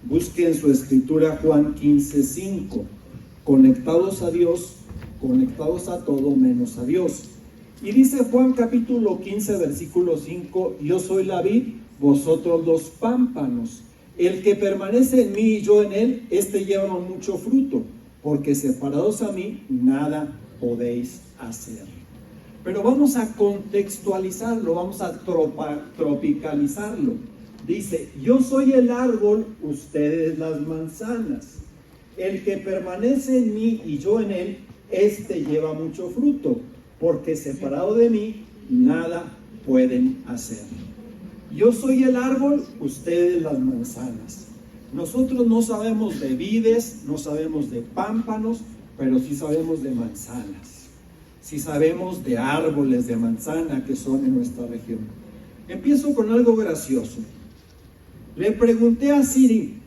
Busque en su escritura Juan 15:5. Conectados a Dios, conectados a todo menos a Dios. Y dice Juan capítulo 15, versículo 5: yo soy la vid, vosotros los pámpanos. El que permanece en mí y yo en él, este lleva mucho fruto, porque separados a mí, nada podéis hacer. Pero vamos a contextualizarlo, vamos a tropicalizarlo. Dice: yo soy el árbol, ustedes las manzanas. El que permanece en mí y yo en él, este lleva mucho fruto, porque separado de mí, nada pueden hacer. Yo soy el árbol, ustedes las manzanas. Nosotros no sabemos de vides, no sabemos de pámpanos, pero sí sabemos de manzanas. Sí sabemos de árboles de manzana que son en nuestra región. Empiezo con algo gracioso. Le pregunté a Siri: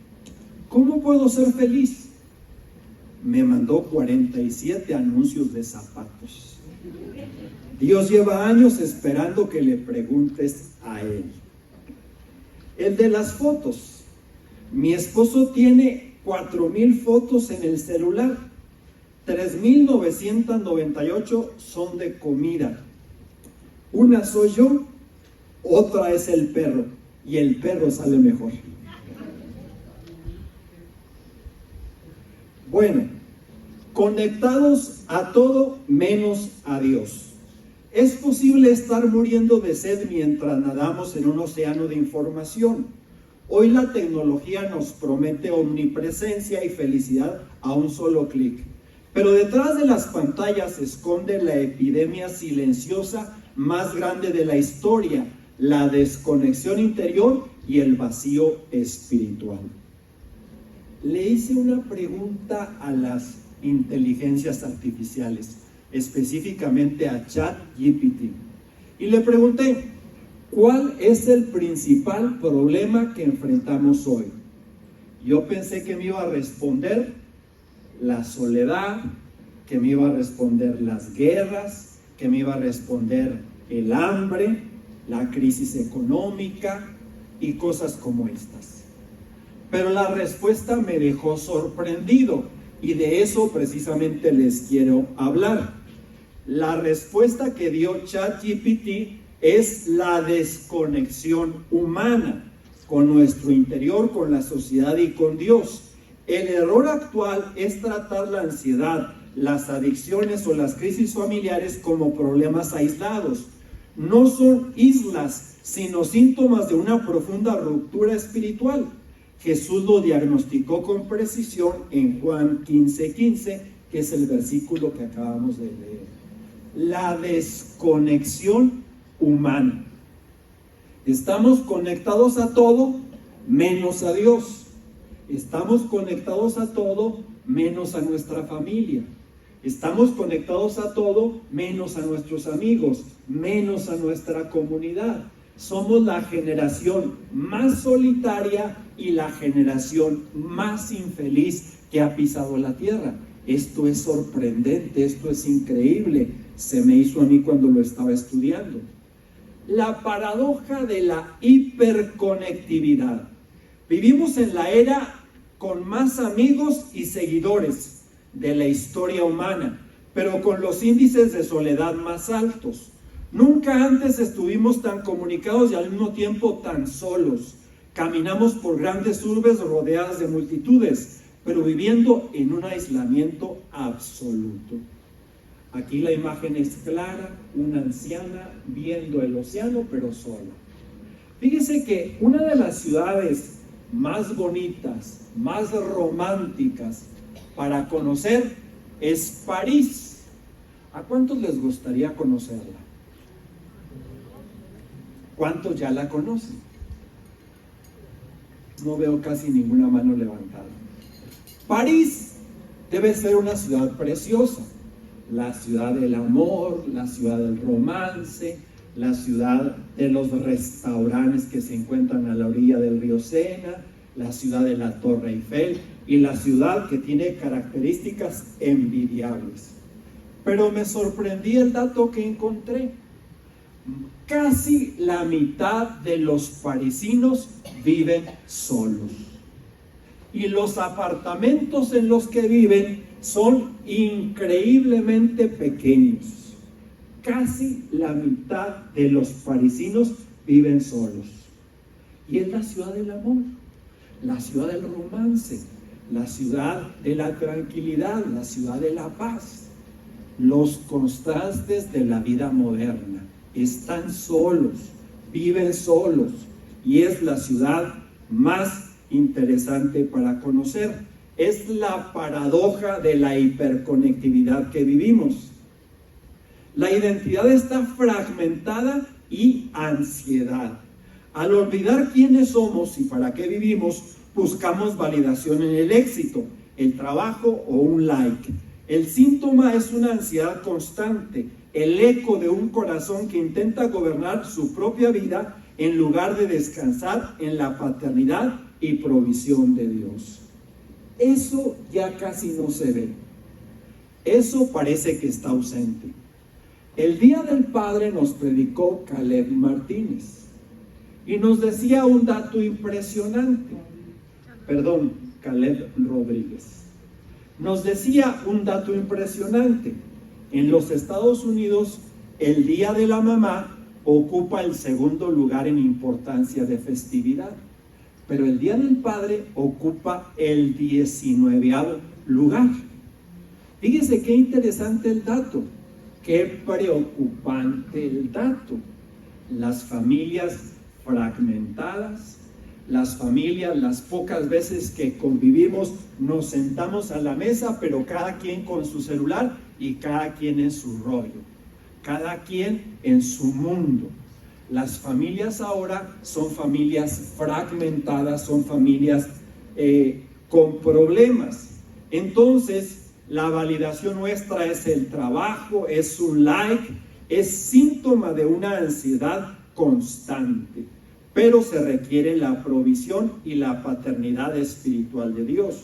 ¿cómo puedo ser feliz? Me mandó 47 anuncios de zapatos. Dios lleva años esperando que le preguntes a Él. El de las fotos. Mi esposo tiene 4,000 fotos en el celular. 3,998 son de comida. Una soy yo, otra es el perro. Y el perro sale mejor. Bueno, conectados a todo menos a Dios. Es posible estar muriendo de sed mientras nadamos en un océano de información. Hoy la tecnología nos promete omnipresencia y felicidad a un solo clic. Pero detrás de las pantallas se esconde la epidemia silenciosa más grande de la historia: la desconexión interior y el vacío espiritual. Le hice una pregunta a las inteligencias artificiales, específicamente a ChatGPT, y le pregunté: ¿cuál es el principal problema que enfrentamos hoy? Yo pensé que me iba a responder la soledad, que me iba a responder las guerras, que me iba a responder el hambre, la crisis económica y cosas como estas. Pero la respuesta me dejó sorprendido, y de eso precisamente les quiero hablar. La respuesta que dio ChatGPT es la desconexión humana con nuestro interior, con la sociedad y con Dios. El error actual es tratar la ansiedad, las adicciones o las crisis familiares como problemas aislados. No son islas, sino síntomas de una profunda ruptura espiritual. Jesús lo diagnosticó con precisión en Juan 15:15, que es el versículo que acabamos de leer. La desconexión humana. Estamos conectados a todo menos a Dios. Estamos conectados a todo menos a nuestra familia. Estamos conectados a todo menos a nuestros amigos, menos a nuestra comunidad. Somos la generación más solitaria y la generación más infeliz que ha pisado la tierra. Esto es sorprendente, esto es increíble. Se me hizo a mí cuando lo estaba estudiando. La paradoja de la hiperconectividad. Vivimos en la era con más amigos y seguidores de la historia humana, pero con los índices de soledad más altos. Nunca antes estuvimos tan comunicados y al mismo tiempo tan solos. Caminamos por grandes urbes rodeadas de multitudes, pero viviendo en un aislamiento absoluto. Aquí la imagen es clara: una anciana viendo el océano, pero sola. Fíjese que una de las ciudades más bonitas, más románticas para conocer es París. ¿A cuántos les gustaría conocerla? ¿Cuántos ya la conocen? No veo casi ninguna mano levantada. París debe ser una ciudad preciosa, la ciudad del amor, la ciudad del romance, la ciudad de los restaurantes que se encuentran a la orilla del río Sena, la ciudad de la Torre Eiffel y la ciudad que tiene características envidiables. Pero me sorprendí el dato que encontré. Casi la mitad de los parisinos viven solos. y los apartamentos en los que viven son increíblemente pequeños. Casi la mitad de los parisinos viven solos. Y es la ciudad del amor, la ciudad del romance, la ciudad de la tranquilidad, la ciudad de la paz. Los contrastes de la vida moderna. Están solos, viven solos, y es la ciudad más interesante para conocer. Es la paradoja de la hiperconectividad que vivimos. La identidad está fragmentada y ansiedad. Al olvidar quiénes somos y para qué vivimos, buscamos validación en el éxito, el trabajo o un like. El síntoma es una ansiedad constante, el eco de un corazón que intenta gobernar su propia vida en lugar de descansar en la paternidad y provisión de Dios. Eso ya casi no se ve. Eso parece que está ausente. El Día del Padre nos predicó Caleb Martínez y nos decía un dato impresionante. Caleb Rodríguez. Nos decía un dato impresionante. En los Estados Unidos, el Día de la Mamá ocupa el segundo lugar en importancia de festividad, pero el Día del Padre ocupa el 19º lugar. Fíjese qué interesante el dato, qué preocupante el dato. Las familias fragmentadas, las familias, las pocas veces que convivimos, nos sentamos a la mesa, pero cada quien con su celular y cada quien en su rollo, cada quien en su mundo. Las familias ahora son familias fragmentadas, son familias con problemas. Entonces, la validación nuestra es el trabajo, es un like, es síntoma de una ansiedad constante. Pero se requiere la provisión y la paternidad espiritual de Dios.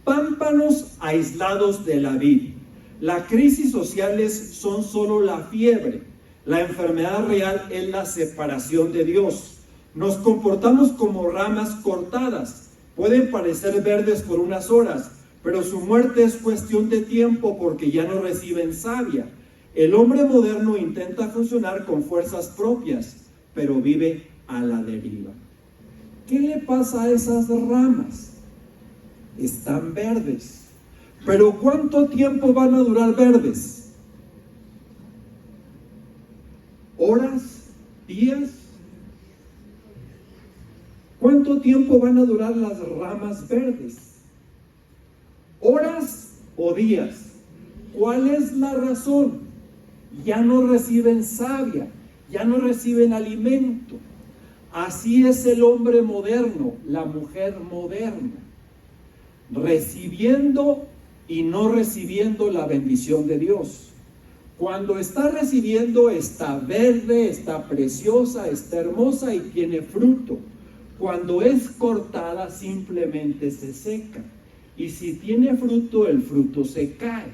Pámpanos aislados de la vid. Las crisis sociales son solo la fiebre. La enfermedad real es la separación de Dios. Nos comportamos como ramas cortadas. Pueden parecer verdes por unas horas, pero su muerte es cuestión de tiempo porque ya no reciben savia. El hombre moderno intenta funcionar con fuerzas propias, pero vive a la deriva. ¿Qué le pasa a esas ramas? Están verdes. ¿Pero cuánto tiempo van a durar verdes? ¿Horas? ¿Días? ¿Cuánto tiempo van a durar las ramas verdes? ¿Horas o días? ¿Cuál es la razón? Ya no reciben savia, ya no reciben alimento. Así es el hombre moderno, la mujer moderna, recibiendo y no recibiendo la bendición de Dios. Cuando está recibiendo, está verde, está preciosa, está hermosa y tiene fruto. Cuando es cortada, simplemente se seca. Y si tiene fruto, el fruto se cae.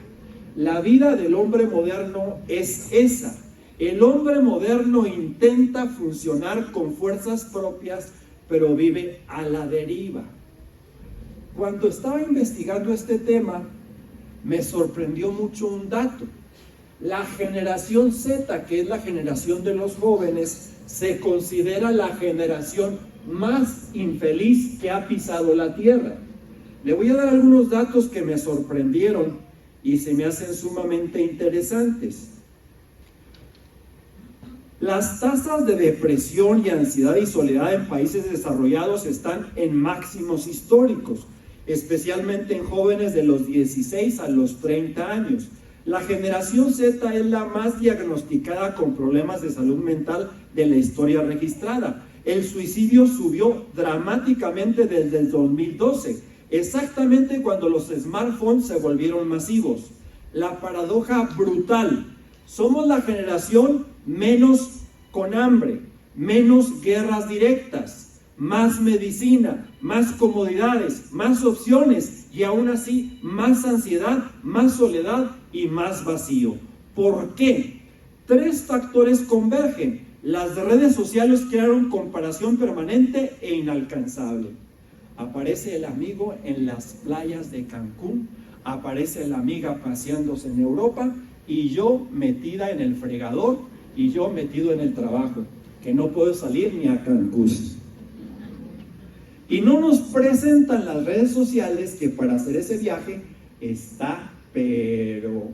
La vida del hombre moderno es esa. El hombre moderno intenta funcionar con fuerzas propias, pero vive a la deriva. Cuando estaba investigando este tema, me sorprendió mucho un dato. La generación Z, que es la generación de los jóvenes, se considera la generación más infeliz que ha pisado la tierra. Le voy a dar algunos datos que me sorprendieron y se me hacen sumamente interesantes. Las tasas de depresión y ansiedad y soledad en países desarrollados están en máximos históricos, especialmente en jóvenes de los 16 a los 30 años. La generación Z es la más diagnosticada con problemas de salud mental de la historia registrada. El suicidio subió dramáticamente desde el 2012, exactamente cuando los smartphones se volvieron masivos. La paradoja brutal: somos la generación menos con hambre, menos guerras directas, más medicina, más comodidades, más opciones y aún así más ansiedad, más soledad y más vacío. ¿Por qué? 3 factores convergen. Las redes sociales crearon comparación permanente e inalcanzable. Aparece el amigo en las playas de Cancún, aparece la amiga paseándose en Europa y yo metida en el fregador y yo metido en el trabajo, que no puedo salir ni a Cancún. Y no nos presentan las redes sociales que para hacer ese viaje está, pero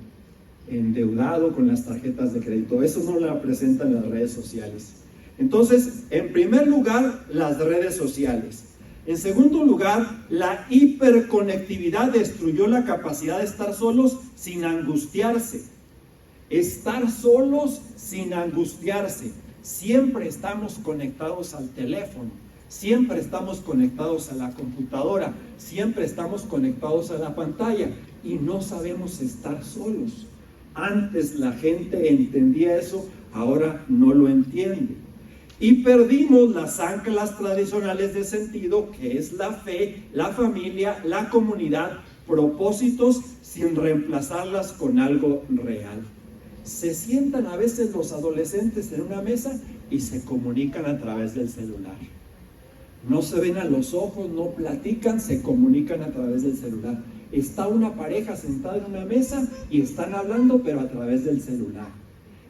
endeudado con las tarjetas de crédito. Eso no la presentan las redes sociales. Entonces, en primer lugar, las redes sociales. En segundo lugar, la hiperconectividad destruyó la capacidad de estar solos sin angustiarse. Estar solos sin angustiarse. Siempre estamos conectados al teléfono, siempre estamos conectados a la computadora, siempre estamos conectados a la pantalla y no sabemos estar solos. Antes la gente entendía eso, ahora no lo entiende. Y perdimos las anclas tradicionales de sentido, que es la fe, la familia, la comunidad, propósitos, sin reemplazarlas con algo real. Se sientan a veces los adolescentes en una mesa y se comunican a través del celular. No se ven a los ojos, no platican, se comunican a través del celular. Está una pareja sentada en una mesa y están hablando, pero a través del celular.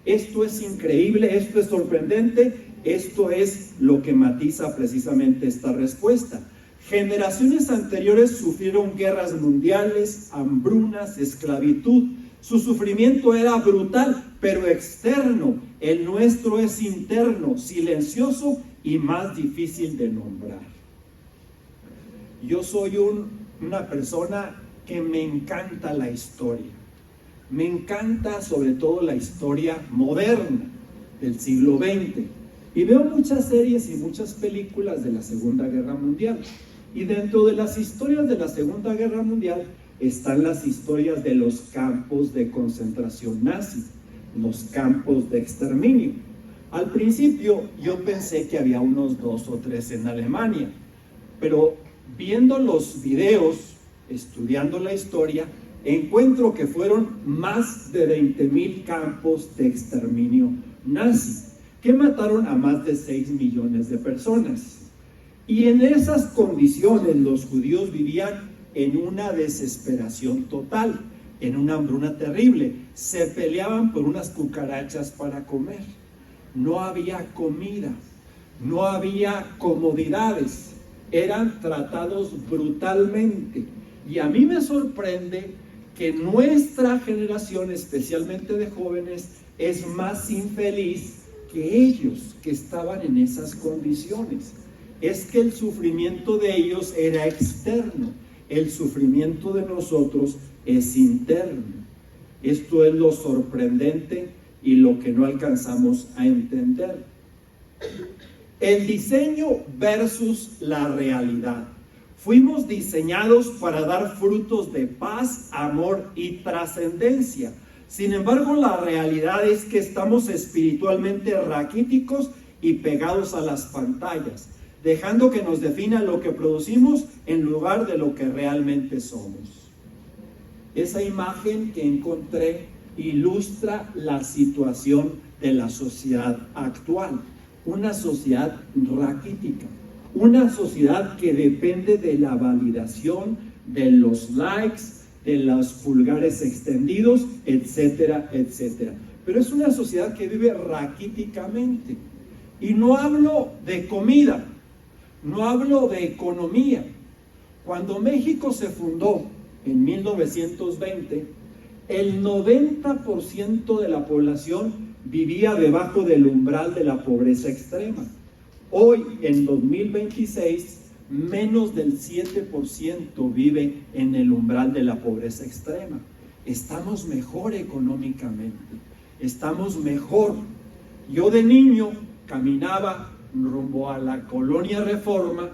Esto es increíble, esto es sorprendente, esto es lo que matiza precisamente esta respuesta. Generaciones anteriores sufrieron guerras mundiales, hambrunas, esclavitud. Su sufrimiento era brutal, pero externo. El nuestro es interno, silencioso y más difícil de nombrar. Yo soy una persona que me encanta la historia. Me encanta sobre todo la historia moderna del siglo XX. Y veo muchas series y muchas películas de la Segunda Guerra Mundial. Y dentro de las historias de la Segunda Guerra Mundial están las historias de los campos de concentración nazi, los campos de exterminio. Al principio yo pensé que había unos 2 o 3 en Alemania, pero viendo los videos, estudiando la historia, encuentro que fueron más de 20,000 campos de exterminio nazi, que mataron a más de 6 millones de personas. Y en esas condiciones los judíos vivían en una desesperación total, en una hambruna terrible. Se peleaban por unas cucarachas para comer. No había comida, no había comodidades, eran tratados brutalmente. Y a mí me sorprende que nuestra generación, especialmente de jóvenes, es más infeliz que ellos que estaban en esas condiciones. Es que el sufrimiento de ellos era externo, el sufrimiento de nosotros es interno. Esto es lo sorprendente y lo que no alcanzamos a entender. El diseño versus la realidad. Fuimos diseñados para dar frutos de paz, amor y trascendencia. Sin embargo, la realidad es que estamos espiritualmente raquíticos y pegados a las pantallas, dejando que nos defina lo que producimos en lugar de lo que realmente somos. Esa imagen que encontré ilustra la situación de la sociedad actual, una sociedad raquítica, una sociedad que depende de la validación, de los likes, de los pulgares extendidos, etcétera, etcétera. Pero es una sociedad que vive raquíticamente. Y no hablo de comida, no hablo de economía. Cuando México se fundó en 1920, el 90% de la población vivía debajo del umbral de la pobreza extrema. Hoy, en 2026, menos del 7% vive en el umbral de la pobreza extrema. Estamos mejor económicamente, estamos mejor. Yo de niño caminaba rumbo a la colonia Reforma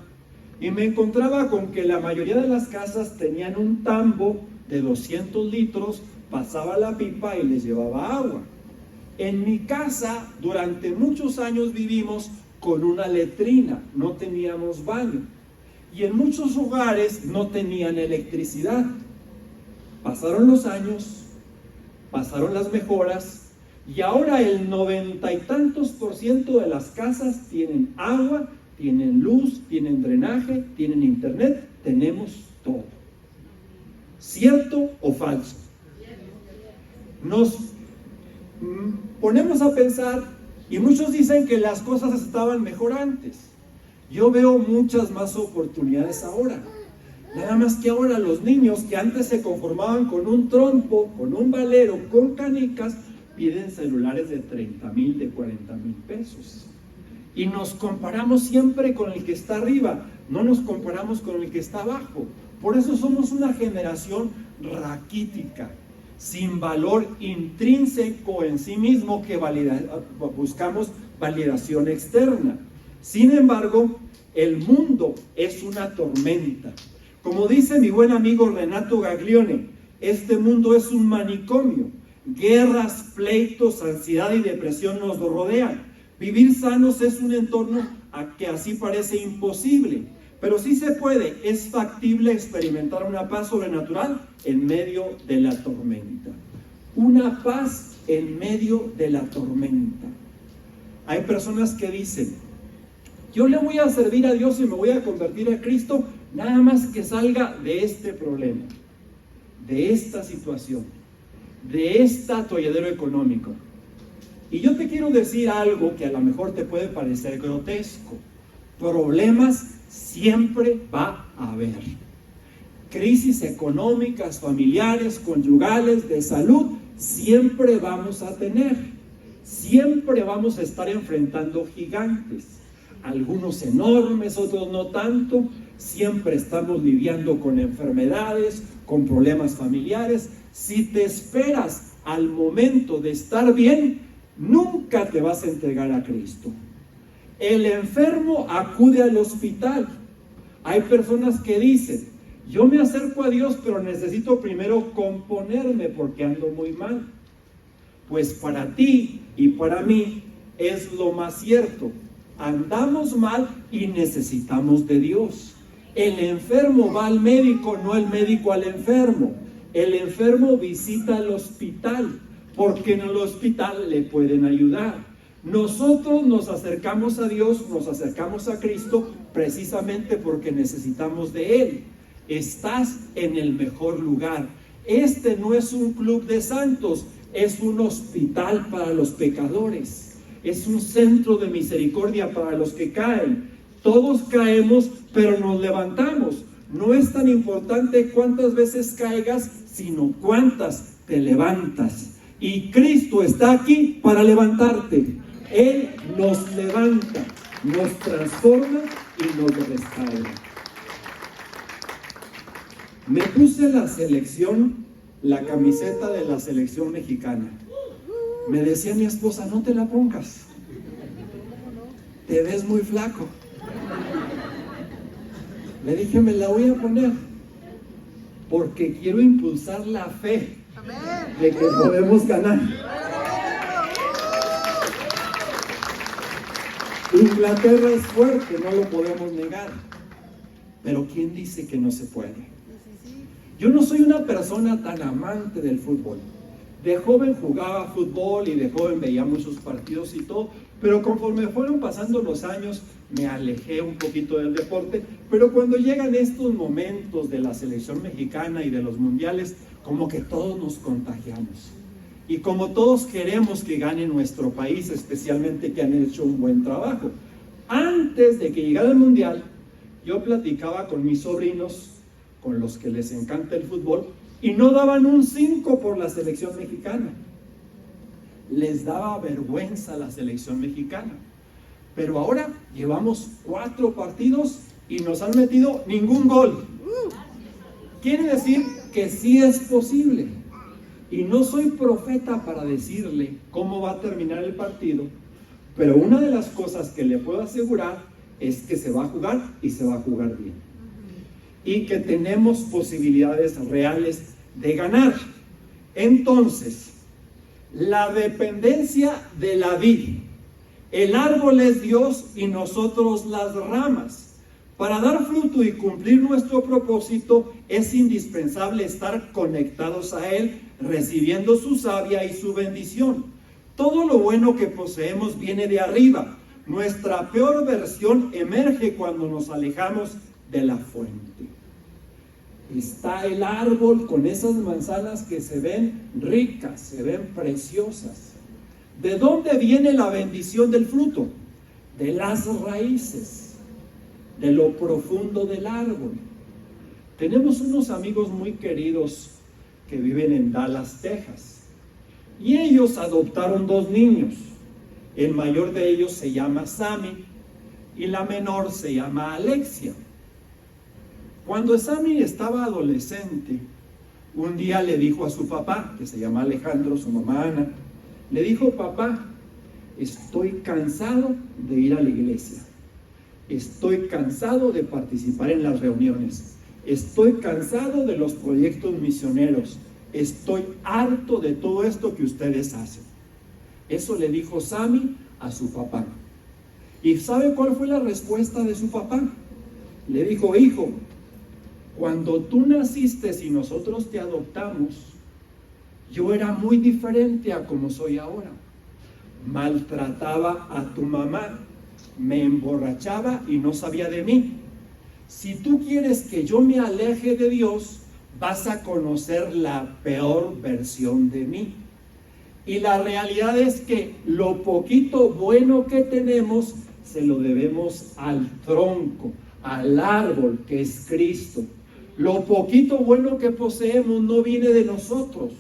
y me encontraba con que la mayoría de las casas tenían un tambo de 200 litros, pasaba la pipa y les llevaba agua. En mi casa durante muchos años vivimos con una letrina, no teníamos baño y en muchos hogares no tenían electricidad. Pasaron los años, pasaron las mejoras y ahora el 90 y tantos % de las casas tienen agua tienen luz, tienen drenaje, tienen internet, tenemos todo. ¿Cierto o falso? Nos ponemos a pensar y muchos dicen que las cosas estaban mejor antes. Yo veo muchas más oportunidades ahora. Nada más que ahora los niños que antes se conformaban con un trompo, con un valero, con canicas, piden celulares de 30,000, de 40,000 pesos. Y nos comparamos siempre con el que está arriba, no nos comparamos con el que está abajo. Por eso somos una generación raquítica, sin valor intrínseco en sí mismo, que buscamos validación externa. Sin embargo, el mundo es una tormenta. Como dice mi buen amigo Renato Gaglione, este mundo es un manicomio. Guerras, pleitos, ansiedad y depresión nos rodean. Vivir sanos es un entorno que así parece imposible, pero sí se puede, es factible experimentar una paz sobrenatural en medio de la tormenta. Una paz en medio de la tormenta. Hay personas que dicen, yo le voy a servir a Dios y me voy a convertir a Cristo nada más que salga de este problema, de esta situación, de este atolladero económico. Y yo te quiero decir algo que a lo mejor te puede parecer grotesco. Problemas siempre va a haber. Crisis económicas, familiares, conyugales, de salud, siempre vamos a tener. Siempre vamos a estar enfrentando gigantes. Algunos enormes, otros no tanto. Siempre estamos lidiando con enfermedades, con problemas familiares. Si te esperas al momento de estar bien, nunca te vas a entregar a Cristo. El enfermo acude al hospital. Hay personas que dicen, yo me acerco a Dios, pero necesito primero componerme porque ando muy mal. Pues para ti y para mí es lo más cierto. Andamos mal y necesitamos de Dios. El enfermo va al médico, no el médico al enfermo. El enfermo visita al hospital, porque en el hospital le pueden ayudar. Nosotros nos acercamos a Dios, nos acercamos a Cristo, precisamente porque necesitamos de Él. Estás en el mejor lugar. Este no es un club de santos, es un hospital para los pecadores. Es un centro de misericordia para los que caen. Todos caemos, pero nos levantamos. No es tan importante cuántas veces caigas, sino cuántas te levantas. Y Cristo está aquí para levantarte. Él nos levanta, nos transforma y nos restaura. Me puse la camiseta de la selección mexicana. Me decía mi esposa, no te la pongas. Te ves muy flaco. Le dije, me la voy a poner porque quiero impulsar la fe de que podemos ganar. Inglaterra es fuerte, no lo podemos negar. Pero ¿quién dice que no se puede? Yo no soy una persona tan amante del fútbol. De joven jugaba fútbol y de joven veía muchos partidos y todo, pero conforme fueron pasando los años me alejé un poquito del deporte. Pero cuando llegan estos momentos de la selección mexicana y de los mundiales, como que todos nos contagiamos. Y como todos queremos que gane nuestro país, especialmente que han hecho un buen trabajo. Antes de que llegara el mundial, yo platicaba con mis sobrinos, con los que les encanta el fútbol, y no daban un 5 por la selección mexicana. Les daba vergüenza la selección mexicana. Pero ahora llevamos 4 partidos y nos han metido ningún gol. Quiere decir que sí es posible. Y no soy profeta para decirle cómo va a terminar el partido, pero una de las cosas que le puedo asegurar es que se va a jugar y se va a jugar bien. Y que tenemos posibilidades reales de ganar. Entonces, la dependencia de la vid. El árbol es Dios y nosotros las ramas. Para dar fruto y cumplir nuestro propósito es indispensable estar conectados a Él, recibiendo su savia y su bendición. Todo lo bueno que poseemos viene de arriba, Nuestra peor versión emerge cuando nos alejamos de la fuente. Está el árbol con esas manzanas que se ven ricas, se ven preciosas. ¿De dónde viene la bendición del fruto? De las raíces, de lo profundo del árbol. Tenemos unos amigos muy queridos que viven en Dallas, Texas, y ellos adoptaron 2 niños. El mayor de ellos se llama Sammy y la menor se llama Alexia. Cuando Sammy estaba adolescente, un día le dijo a su papá, que se llama Alejandro, su mamá Ana, le dijo: papá, estoy cansado de ir a la iglesia, estoy cansado de participar en las reuniones, estoy cansado de los proyectos misioneros, estoy harto de todo esto que ustedes hacen. Eso le dijo Sammy a su papá. ¿Y sabe cuál fue la respuesta de su papá? Le dijo: hijo, cuando tú naciste y nosotros te adoptamos, yo era muy diferente a como soy ahora. Maltrataba a tu mamá, me emborrachaba y no sabía de mí. Si tú quieres que yo me aleje de Dios, vas a conocer la peor versión de mí. Y la realidad es que lo poquito bueno que tenemos se lo debemos al tronco, al árbol que es Cristo. Lo poquito bueno que poseemos no viene de nosotros.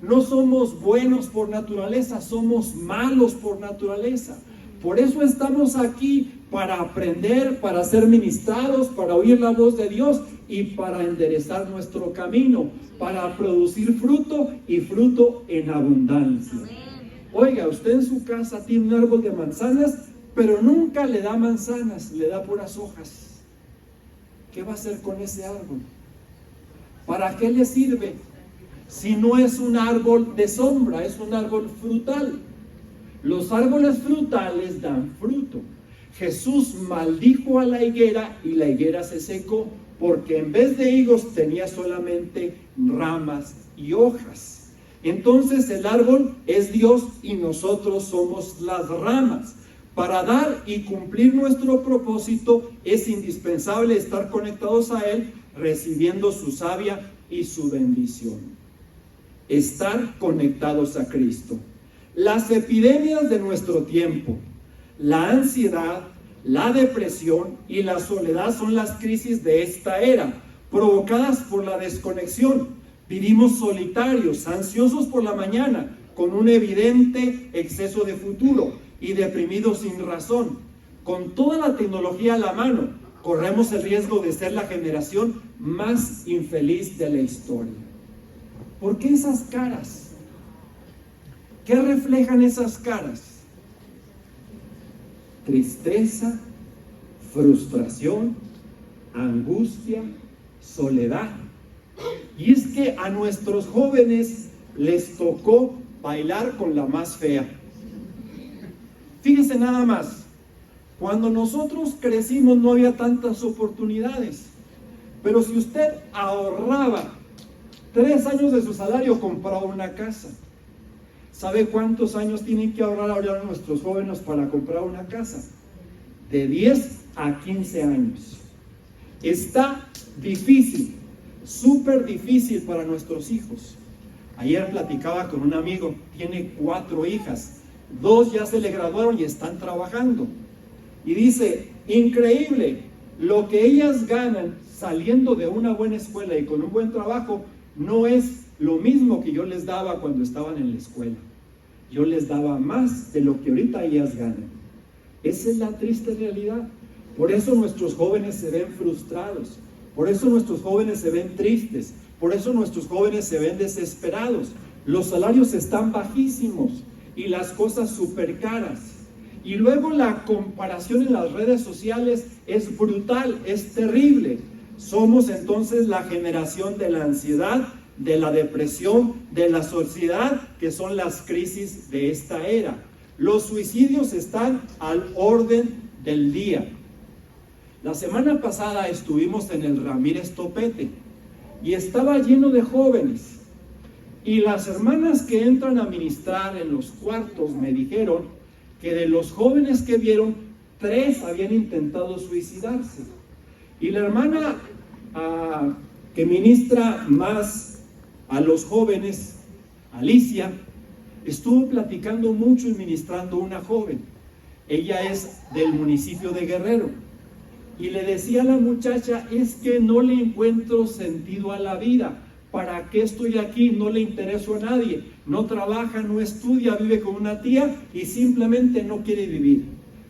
No somos buenos por naturaleza, somos malos por naturaleza. Por eso estamos aquí, para aprender, para ser ministrados, para oír la voz de Dios y para enderezar nuestro camino, para producir fruto y fruto en abundancia. Oiga, usted en su casa tiene un árbol de manzanas, pero nunca le da manzanas, le da puras hojas. ¿Qué va a hacer con ese árbol? ¿Para qué le sirve? Si no es un árbol de sombra, es un árbol frutal. Los árboles frutales dan fruto. Jesús maldijo a la higuera y la higuera se secó, porque en vez de higos tenía solamente ramas y hojas. Entonces el árbol es Dios y nosotros somos las ramas. Para dar y cumplir nuestro propósito es indispensable estar conectados a Él, recibiendo su savia y su bendición. Estar conectados a Cristo. Las epidemias de nuestro tiempo, la ansiedad, la depresión y la soledad son las crisis de esta era, provocadas por la desconexión. Vivimos solitarios, ansiosos por la mañana, con un evidente exceso de futuro y deprimidos sin razón. Con toda la tecnología a la mano, corremos el riesgo de ser la generación más infeliz de la historia. ¿Por qué esas caras? ¿Qué reflejan esas caras? Tristeza, frustración, angustia, soledad. Y es que a nuestros jóvenes les tocó bailar con la más fea. Fíjense nada más, cuando nosotros crecimos no había tantas oportunidades, pero si usted ahorraba 3 años de su salario, compraba una casa. ¿Sabe cuántos años tienen que ahorrar ahora nuestros jóvenes para comprar una casa? De 10 a 15 años. Está difícil, súper difícil para nuestros hijos. Ayer platicaba con un amigo, tiene 4 hijas, 2 ya se le graduaron y están trabajando. Y dice, increíble, lo que ellas ganan saliendo de una buena escuela y con un buen trabajo no es lo mismo que yo les daba cuando estaban en la escuela. Yo les daba más de lo que ahorita ellas ganan. Esa es la triste realidad. Por eso nuestros jóvenes se ven frustrados. Por eso nuestros jóvenes se ven tristes. Por eso nuestros jóvenes se ven desesperados. Los salarios están bajísimos y las cosas súper caras. Y luego la comparación en las redes sociales es brutal, es terrible. Somos entonces la generación de la ansiedad, de la depresión, de la sociedad, que son las crisis de esta era. Los suicidios están al orden del día. La semana pasada estuvimos en el Ramírez Topete y estaba lleno de jóvenes. Y las hermanas que entran a ministrar en los cuartos me dijeron que de los jóvenes que vieron, 3 habían intentado suicidarse. Y la hermana que ministra más a los jóvenes, Alicia, estuvo platicando mucho y ministrando a una joven. Ella es del municipio de Guerrero. Y le decía a la muchacha, es que no le encuentro sentido a la vida. ¿Para qué estoy aquí? No le intereso a nadie. No trabaja, no estudia, vive con una tía y simplemente no quiere vivir.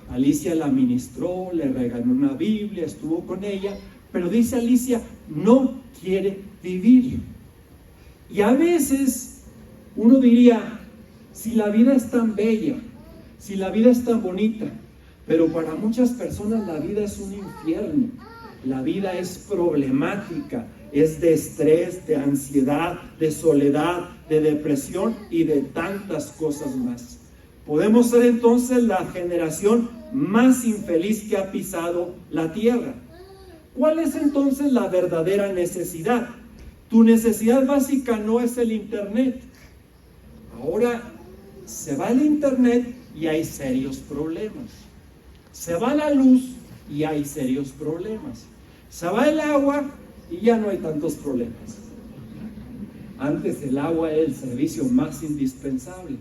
Alicia la ministró, le regaló una Biblia, estuvo con ella, pero dice Alicia, no quiere vivir. Y a veces uno diría, si la vida es tan bella, si la vida es tan bonita, pero para muchas personas la vida es un infierno, la vida es problemática, es de estrés, de ansiedad, de soledad, de depresión y de tantas cosas más. Podemos ser entonces la generación más infeliz que ha pisado la tierra. ¿Cuál es entonces la verdadera necesidad? Tu necesidad básica no es el internet. Ahora se va el internet y hay serios problemas. Se va la luz y hay serios problemas. Se va el agua y ya no hay tantos problemas. Antes el agua era el servicio más indispensable.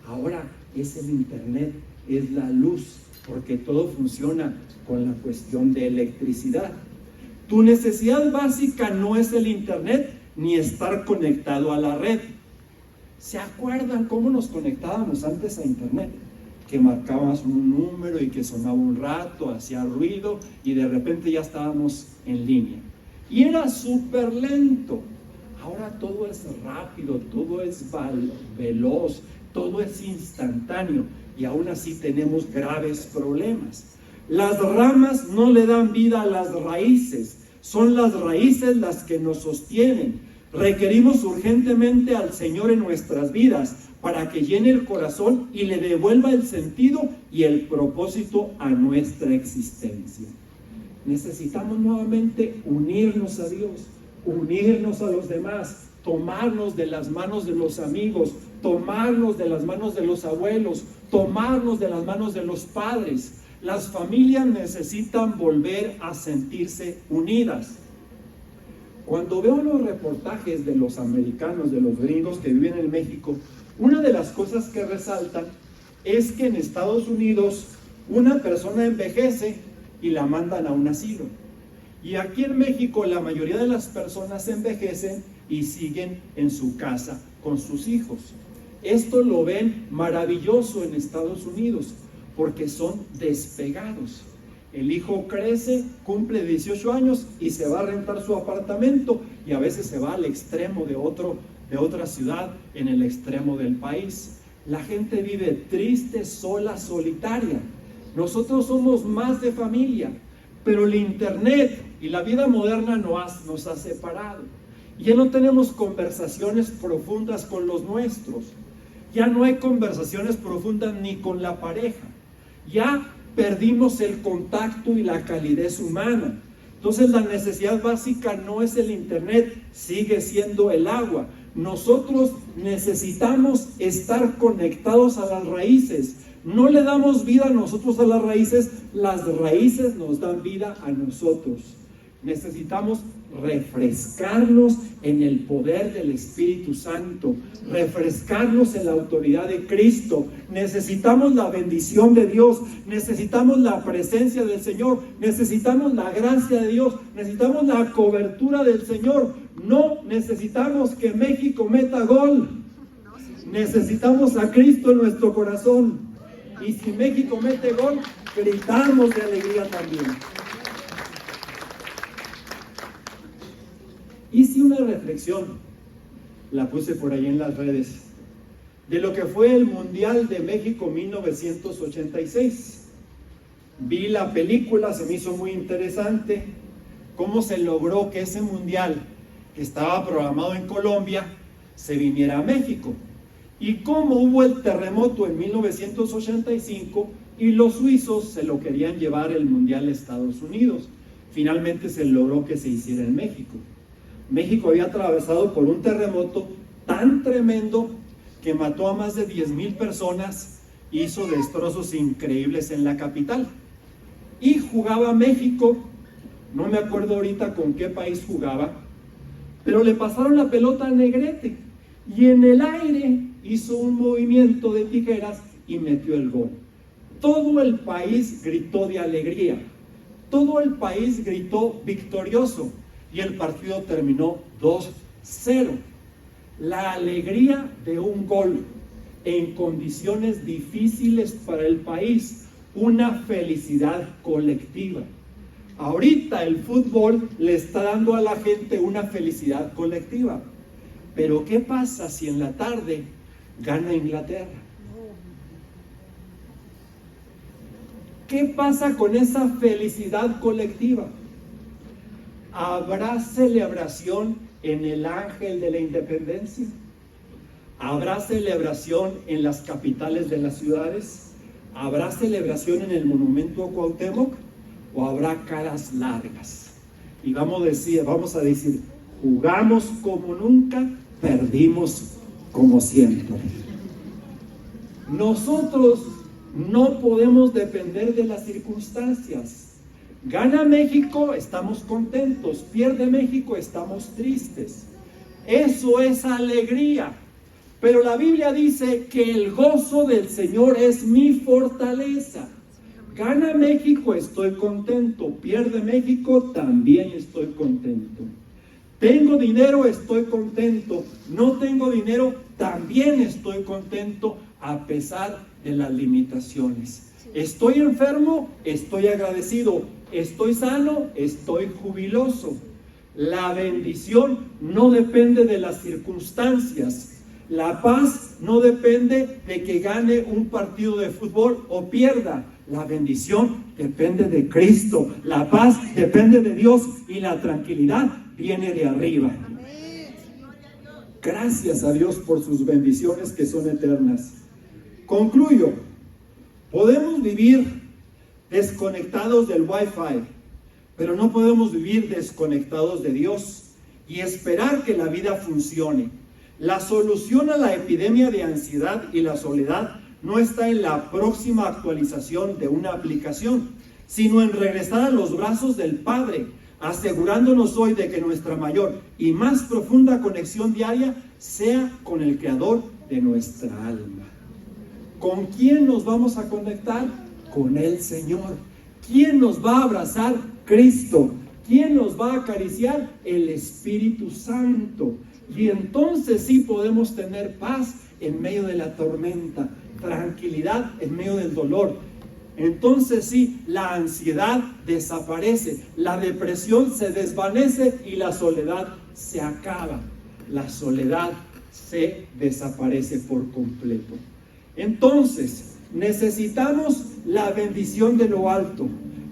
Ahora es el internet, es la luz, porque todo funciona con la cuestión de electricidad. Tu necesidad básica no es el internet ni estar conectado a la red. ¿Se acuerdan cómo nos conectábamos antes a internet? Que marcábamos un número y que sonaba un rato, hacía ruido y de repente ya estábamos en línea. Y era súper lento. Ahora todo es rápido, todo es veloz, todo es instantáneo y aún así tenemos graves problemas. Las ramas no le dan vida a las raíces, son las raíces las que nos sostienen. Requerimos urgentemente al Señor en nuestras vidas para que llene el corazón y le devuelva el sentido y el propósito a nuestra existencia. Necesitamos nuevamente unirnos a Dios, unirnos a los demás, tomarnos de las manos de los amigos, tomarnos de las manos de los abuelos, tomarnos de las manos de los padres. Las familias necesitan volver a sentirse unidas. Cuando veo los reportajes de los americanos, de los gringos que viven en México, una de las cosas que resaltan es que en Estados Unidos una persona envejece y la mandan a un asilo. Y aquí en México la mayoría de las personas envejecen y siguen en su casa con sus hijos. Esto lo ven maravilloso en Estados Unidos porque son despegados. El hijo crece, cumple 18 años y se va a rentar su apartamento y a veces se va al extremo de otra ciudad, en el extremo del país. La gente vive triste, sola, solitaria. Nosotros somos más de familia, pero el internet y la vida moderna nos ha separado. Ya no tenemos conversaciones profundas con los nuestros. Ya no hay conversaciones profundas ni con la pareja. Ya perdimos el contacto y la calidez humana. Entonces la necesidad básica no es el internet, sigue siendo el agua. Nosotros necesitamos estar conectados a las raíces. No le damos vida a nosotros a las raíces nos dan vida a nosotros. Necesitamos refrescarnos en el poder del Espíritu Santo, refrescarnos en la autoridad de Cristo. Necesitamos la bendición de Dios, necesitamos la presencia del Señor, necesitamos la gracia de Dios, necesitamos la cobertura del Señor. No necesitamos que México meta gol, necesitamos a Cristo en nuestro corazón. Y si México mete gol, gritamos de alegría también. Hice una reflexión, la puse por ahí en las redes, de lo que fue el Mundial de México 1986. Vi la película, se me hizo muy interesante cómo se logró que ese Mundial, que estaba programado en Colombia, se viniera a México. Y cómo hubo el terremoto en 1985 y los suizos se lo querían llevar el Mundial a Estados Unidos. Finalmente se logró que se hiciera en México. México había atravesado por un terremoto tan tremendo que mató a más de 10,000 personas, hizo destrozos increíbles en la capital. y jugaba México, no me acuerdo ahorita con qué país jugaba, pero le pasaron la pelota a Negrete y en el aire hizo un movimiento de tijeras y metió el gol. Todo el país gritó de alegría, todo el país gritó victorioso y el partido terminó 2-0. La alegría de un gol en condiciones difíciles para el país, una felicidad colectiva. Ahorita el fútbol le está dando a la gente una felicidad colectiva. Pero ¿qué pasa si en la tarde gana Inglaterra? ¿Qué pasa con esa felicidad colectiva? ¿Habrá celebración en el Ángel de la Independencia? ¿Habrá celebración en las capitales de las ciudades? ¿Habrá celebración en el monumento a Cuauhtémoc? ¿O habrá caras largas? Y vamos a decir, jugamos como nunca, perdimos como siempre. Nosotros no podemos depender de las circunstancias. Gana México, estamos contentos. Pierde México, estamos tristes. Eso es alegría. Pero la Biblia dice que el gozo del Señor es mi fortaleza. Gana México, estoy contento. Pierde México, también estoy contento. Tengo dinero, estoy contento. No tengo dinero, también estoy contento a pesar de las limitaciones. Estoy enfermo, estoy agradecido. Estoy sano, estoy jubiloso. La bendición no depende de las circunstancias. La paz no depende de que gane un partido de fútbol o pierda. La bendición depende de Cristo. La paz depende de Dios y la tranquilidad viene de arriba. Gracias a Dios por sus bendiciones que son eternas. Concluyo. Podemos vivir desconectados del Wi-Fi, pero no podemos vivir desconectados de Dios y esperar que la vida funcione. La solución a la epidemia de ansiedad y la soledad no está en la próxima actualización de una aplicación, sino en regresar a los brazos del Padre, asegurándonos hoy de que nuestra mayor y más profunda conexión diaria sea con el Creador de nuestra alma. ¿Con quién nos vamos a conectar? Con el Señor. ¿Quién nos va a abrazar? Cristo. ¿Quién nos va a acariciar? El Espíritu Santo. Y entonces sí podemos tener paz en medio de la tormenta, tranquilidad en medio del dolor. Entonces sí, la ansiedad desaparece, la depresión se desvanece y la soledad se acaba. La soledad se desaparece por completo. Entonces, necesitamos la bendición de lo alto.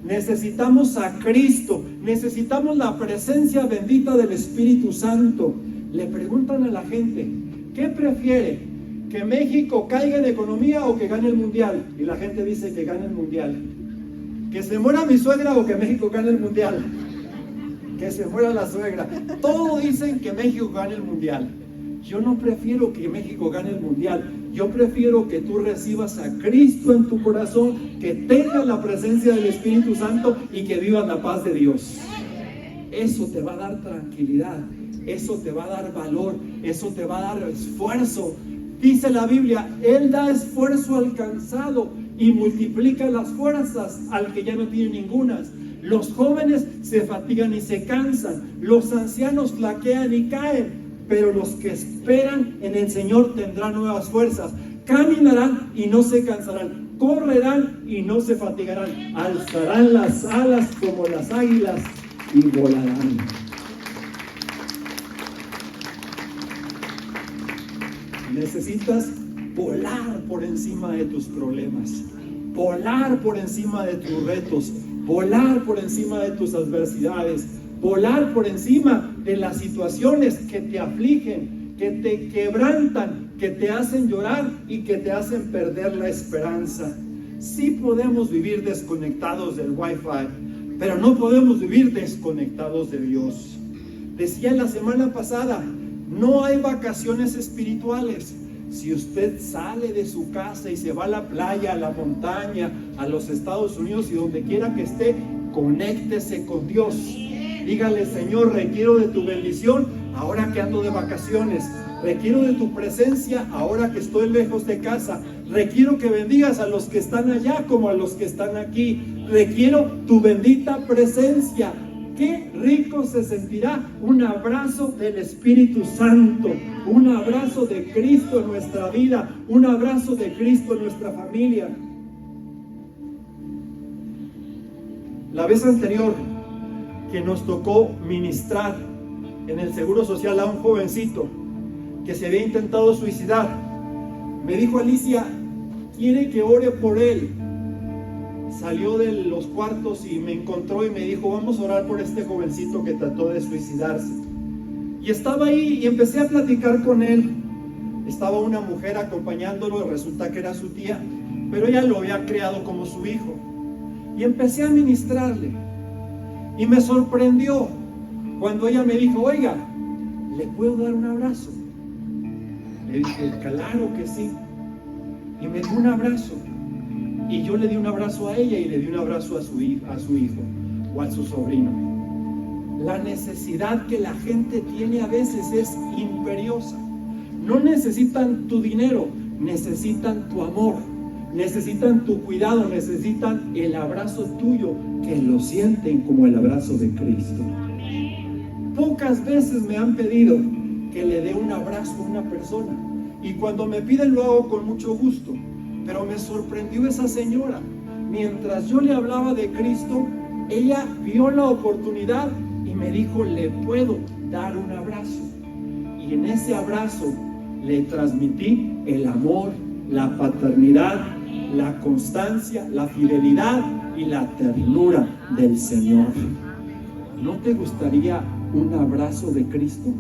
Necesitamos a Cristo, necesitamos la presencia bendita del Espíritu Santo. Le preguntan a la gente, ¿qué prefiere? ¿Que México caiga en economía o que gane el mundial? Y la gente dice que gane el mundial. ¿Que se muera mi suegra o que México gane el mundial? Que se muera la suegra. Todos dicen que México gane el mundial. Yo no prefiero que México gane el mundial. Yo prefiero que tú recibas a Cristo en tu corazón, que tengas la presencia del Espíritu Santo y que vivas la paz de Dios. Eso te va a dar tranquilidad, eso te va a dar valor, eso te va a dar esfuerzo. Dice la Biblia, Él da esfuerzo al cansado y multiplica las fuerzas al que ya no tiene ningunas. Los jóvenes se fatigan y se cansan, los ancianos flaquean y caen. Pero los que esperan en el Señor tendrán nuevas fuerzas. Caminarán y no se cansarán. Correrán y no se fatigarán. Alzarán las alas como las águilas y volarán. Necesitas volar por encima de tus problemas. Volar por encima de tus retos. Volar por encima de tus adversidades. Volar por encima de las situaciones que te afligen, que te quebrantan, que te hacen llorar y que te hacen perder la esperanza. Sí podemos vivir desconectados del Wi-Fi, pero no podemos vivir desconectados de Dios. Decía la semana pasada, no hay vacaciones espirituales. Si usted sale de su casa y se va a la playa, a la montaña, a los Estados Unidos y donde quiera que esté, conéctese con Dios. Dígale: Señor, requiero de tu bendición ahora que ando de vacaciones. Requiero de tu presencia ahora que estoy lejos de casa. Requiero que bendigas a los que están allá como a los que están aquí. Requiero tu bendita presencia. Qué rico se sentirá un abrazo del Espíritu Santo, un abrazo de Cristo en nuestra vida, un abrazo de Cristo en nuestra familia. La vez anterior que nos tocó ministrar en el Seguro Social a un jovencito que se había intentado suicidar, me dijo: Alicia, ¿quiere que ore por él? Salió de los cuartos y me encontró y me dijo: vamos a orar por este jovencito que trató de suicidarse. Y estaba ahí y empecé a platicar con él. Estaba una mujer acompañándolo y resulta que era su tía, pero ella lo había criado como su hijo. Y empecé a ministrarle. Y me sorprendió cuando ella me dijo: oiga, ¿le puedo dar un abrazo? Le dije: claro que sí. Y me dio un abrazo. Y yo le di un abrazo a ella y le di un abrazo a su hijo o a su sobrino. La necesidad que la gente tiene a veces es imperiosa. No necesitan tu dinero, necesitan tu amor, necesitan tu cuidado, necesitan el abrazo tuyo, que lo sienten como el abrazo de Cristo. Pocas veces me han pedido que le dé un abrazo a una persona, y cuando me piden lo hago con mucho gusto. Pero me sorprendió esa señora. Mientras yo le hablaba de Cristo, ella vio la oportunidad y me dijo: le puedo dar un abrazo. Y en ese abrazo le transmití el amor, la paternidad, la constancia, la fidelidad y la ternura del Señor. ¿No te gustaría un abrazo de Cristo?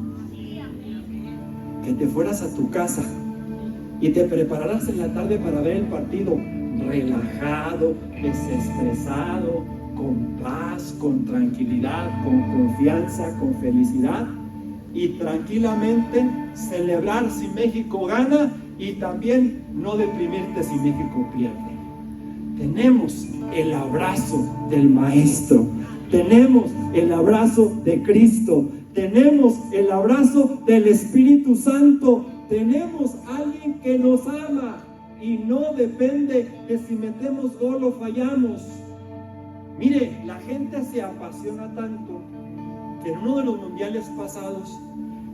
Que te fueras a tu casa y te prepararás en la tarde para ver el partido relajado, desestresado, con paz, con tranquilidad, con confianza, con felicidad, y tranquilamente celebrar si México gana y también no deprimirte si México pierde. Tenemos el abrazo del Maestro, tenemos el abrazo de Cristo, tenemos el abrazo del Espíritu Santo. Tenemos a alguien que nos ama y no depende de si metemos gol o fallamos. Mire, la gente se apasiona tanto que en uno de los mundiales pasados,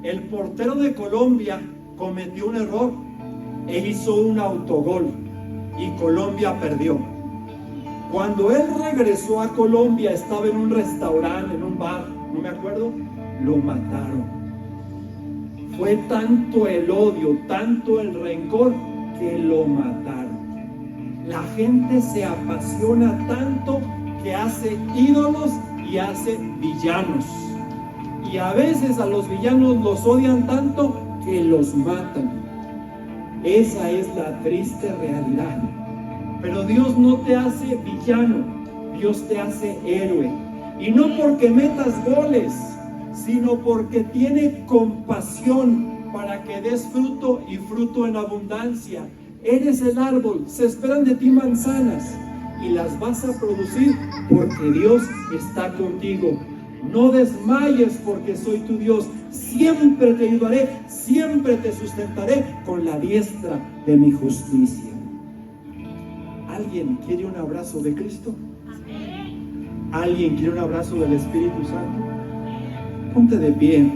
el portero de Colombia cometió un error e hizo un autogol y Colombia perdió. Cuando él regresó a Colombia, estaba en un restaurante, en un bar, no me acuerdo, lo mataron. Fue tanto el odio, tanto el rencor, que lo mataron. La gente se apasiona tanto que hace ídolos y hace villanos. Y a veces a los villanos los odian tanto que los matan. Esa es la triste realidad. Pero Dios no te hace villano, Dios te hace héroe. Y no porque metas goles, sino porque tiene compasión para que des fruto y fruto en abundancia. Eres el árbol, se esperan de ti manzanas y las vas a producir porque Dios está contigo. No desmayes porque soy tu Dios. Siempre te ayudaré, siempre te sustentaré con la diestra de mi justicia. ¿Alguien quiere un abrazo de Cristo? ¿Alguien quiere un abrazo del Espíritu Santo? Ponte de pie.